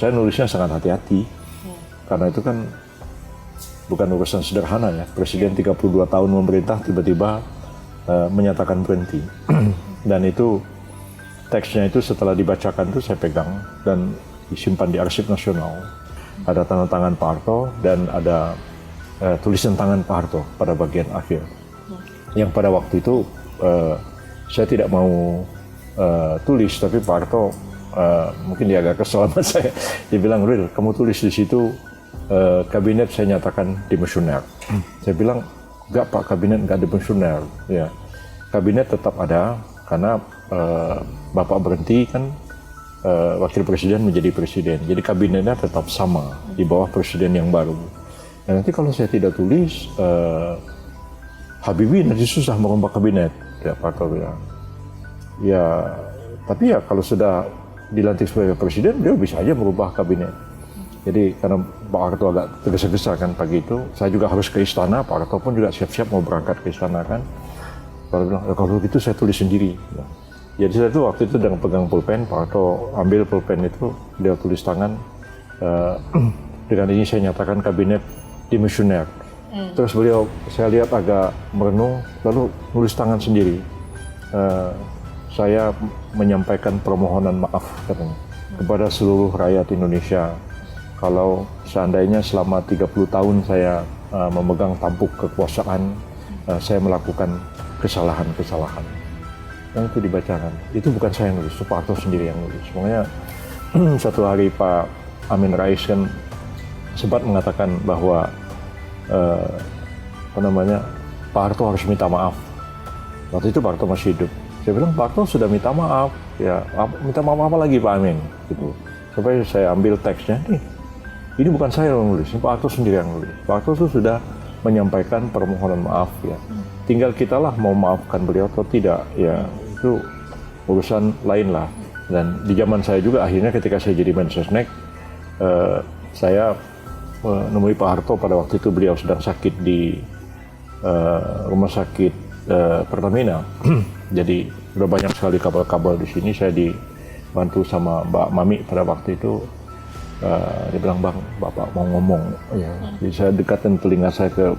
Saya nulisnya sangat hati-hati, karena itu kan bukan urusan sederhana ya. Presiden 32 tahun memerintah tiba-tiba menyatakan berhenti. Dan itu teksnya itu setelah dibacakan itu saya pegang dan disimpan di Arsip Nasional. Ada tanda tangan Pak Harto dan ada tulisan tangan Pak Harto pada bagian akhir. Yang pada waktu itu saya tidak mau tulis, tapi Pak Harto mungkin dia agak kesal sama saya. Dia bilang, "Ril, kamu tulis di situ kabinet saya nyatakan dimisioner." Saya bilang, "Enggak Pak, kabinet enggak dimisioner." Ya, kabinet tetap ada karena Bapak berhenti kan, wakil presiden menjadi presiden. Jadi kabinetnya tetap sama di bawah presiden yang baru. Dan nanti kalau saya tidak tulis, Habibie nanti susah merombak kabinet. Ya, Pak Harto bilang. Ya, tapi ya kalau sudah dilantik sebagai presiden, dia bisa aja merubah kabinet. Jadi karena Pak Harto agak tergesa-gesa kan pagi itu, saya juga harus ke istana, Pak Harto pun juga siap-siap mau berangkat ke istana kan. Kalau bilang, kalau gitu saya tulis sendiri. Jadi saya tuh waktu itu dengan pegang pulpen, Pak Harto ambil pulpen itu, dia tulis tangan, dengan ini saya nyatakan kabinet dimisioner. Terus beliau, saya lihat agak merenung, lalu nulis tangan sendiri. Saya menyampaikan permohonan maaf katanya, kepada seluruh rakyat Indonesia kalau seandainya selama 30 tahun saya memegang tampuk kekuasaan, saya melakukan kesalahan-kesalahan. Dan itu dibacakan. Itu bukan saya yang nulis, itu Pak Harto sendiri yang nulis. Makanya satu hari Pak Amin Rais kan sempat mengatakan bahwa Pak Harto harus minta maaf. Waktu itu Pak Harto masih hidup. Saya bilang, Pak Harto sudah minta maaf, ya minta maaf apa lagi Pak Amin? Gitu. Sampai saya ambil teksnya, ini bukan saya yang nulis, ini Pak Harto sendiri yang nulis. Pak Harto itu sudah menyampaikan permohonan maaf ya. Tinggal kita lah mau maafkan beliau atau tidak, ya itu urusan lain lah. Dan di zaman saya juga akhirnya ketika saya jadi Mensesnek, saya menemui Pak Harto pada waktu itu beliau sedang sakit di rumah sakit Pertamina. Jadi udah banyak sekali kabel-kabel di sini. Saya dibantu sama Mbak Mami pada waktu itu. Dia bilang, "Bang, Bapak mau ngomong." Ya, jadi saya dekatkan telinga saya ke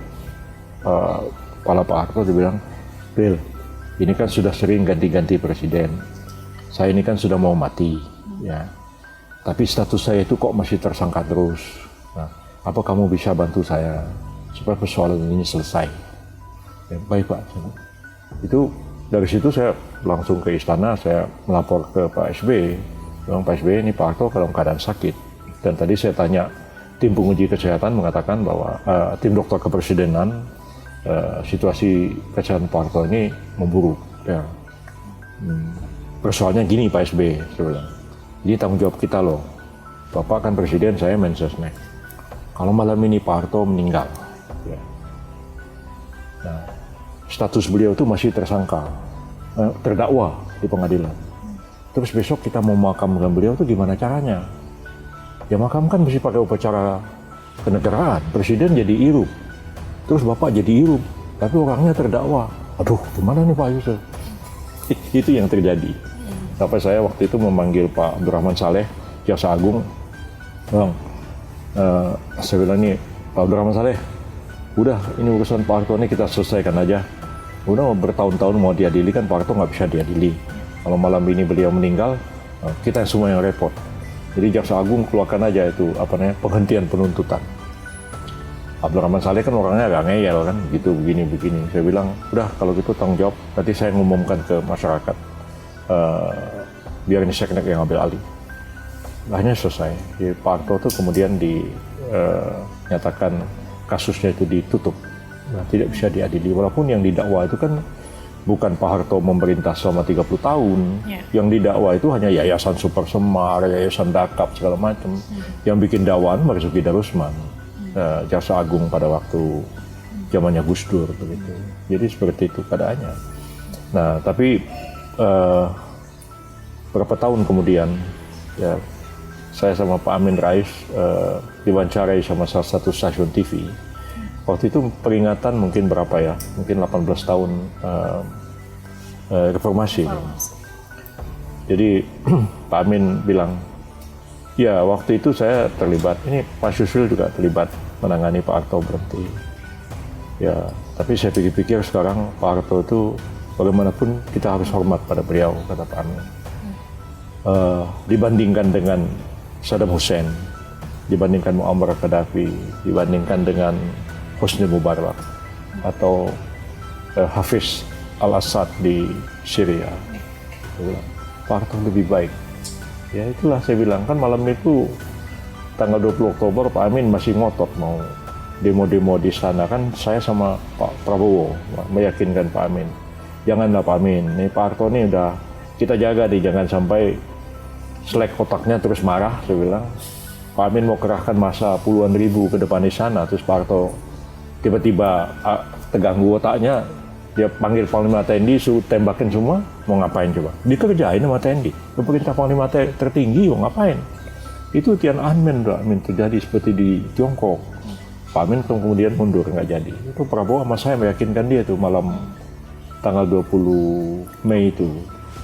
kepala Pak Harto. Dia bilang, "Bil, ini kan sudah sering ganti-ganti presiden. Saya ini kan sudah mau mati, ya. Tapi status saya itu kok masih tersangka terus. Nah, apa kamu bisa bantu saya supaya persoalan ini selesai?" Ya, baik Pak. Itu dari situ saya langsung ke istana, saya melapor ke Pak SBY. Bilang, "Pak SBY, ini Pak Harto dalam keadaan sakit." Dan tadi saya tanya, tim penguji kesehatan mengatakan bahwa tim dokter kepresidenan, situasi kesehatan Pak Harto ini memburuk. Ya. Persoalannya gini Pak SBY, saya bilang, ini tanggung jawab kita loh. Bapak kan presiden, saya Mensesnek. Kalau malam ini Pak Harto meninggal, ya. Nah, status beliau itu masih tersangka, terdakwa di pengadilan. Terus besok kita mau makamkan beliau itu gimana caranya? Ya makamkan mesti pakai upacara kenegaraan. Presiden jadi irup, terus Bapak jadi irup, tapi orangnya terdakwa. Aduh, gimana nih Pak Yusuf? Itu yang terjadi. Sampai saya waktu itu memanggil Pak Abdurrahman Saleh, Jaksa Agung. Bang, saya bilang nih, Pak Abdurrahman Saleh, udah ini urusan Pak Harto ini kita selesaikan aja. Udah bertahun-tahun mau diadili kan Pak Harto nggak bisa diadili. Kalau malam ini beliau meninggal, kita semua yang repot. Jadi Jaksa Agung keluarkan aja itu penghentian penuntutan. Abdurrahman Saleh kan orangnya agak ngeyel kan, gitu begini. Saya bilang, udah kalau gitu tanggung jawab, nanti saya ngumumkan ke masyarakat. Biar ini seknek yang ambil alih. Akhirnya selesai. Jadi Pak Harto itu kemudian dinyatakan kasusnya itu ditutup. Nah, tidak bisa diadili. Walaupun yang didakwa itu kan bukan Pak Harto memerintah selama 30 tahun. Yang didakwa itu hanya Yayasan Super Semar, Yayasan Dakap, segala macam. Yang bikin dakwaan Marzuki Darusman, Jaksa Agung pada waktu zamannya Gus Dur begitu. Jadi seperti itu keadaannya. Nah, tapi berapa tahun kemudian ya saya sama Pak Amin Rais diwawancarai sama salah satu stasiun TV. Waktu itu peringatan mungkin berapa ya? Mungkin 18 tahun reformasi. Jadi Pak Amin bilang, Ya, waktu itu saya terlibat. Ini Pak Yusril juga terlibat menangani Pak Harto berhenti. Ya, tapi saya pikir-pikir sekarang Pak Harto itu bagaimanapun kita harus hormat pada beliau, kata Pak Amin. Dibandingkan dengan Saddam Hussein, dibandingkan Muammar Gaddafi, dibandingkan dengan Hosni Mubarak atau Hafiz al-Assad di Syria, Pak Harto lebih baik. Ya itulah saya bilang, kan malam itu tanggal 20 Oktober Pak Amin masih ngotot mau demo-demo di sana, kan saya sama Pak Prabowo meyakinkan Pak Amin, janganlah Pak Amin, nih Pak Harto nih udah kita jaga nih, jangan sampai selek kotaknya terus marah, saya bilang. Pak Amin mau kerahkan masa puluhan ribu ke depan di sana, terus Pak Harto tiba-tiba terganggu otaknya, dia panggil Panglima TNI, suruh tembakin semua, mau ngapain coba? Dikerjain sama TNI, pemerintah Panglima tertinggi mau ngapain? Itu Tiananmen terjadi seperti di Tiongkok. Pak Amin kemudian mundur, nggak jadi. Itu Prabowo sama saya meyakinkan dia tuh malam tanggal 20 Mei itu.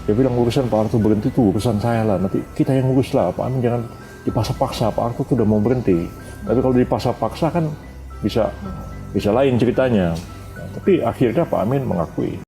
Dia bilang urusan Pak Harto berhenti itu urusan saya lah, nanti kita yang ngurus lah, Pak Amin jangan dipaksa-paksa, Pak Harto tuh udah mau berhenti. Tapi kalau dipaksa-paksa kan bisa lain ceritanya. Tapi akhirnya Pak Amin mengakui.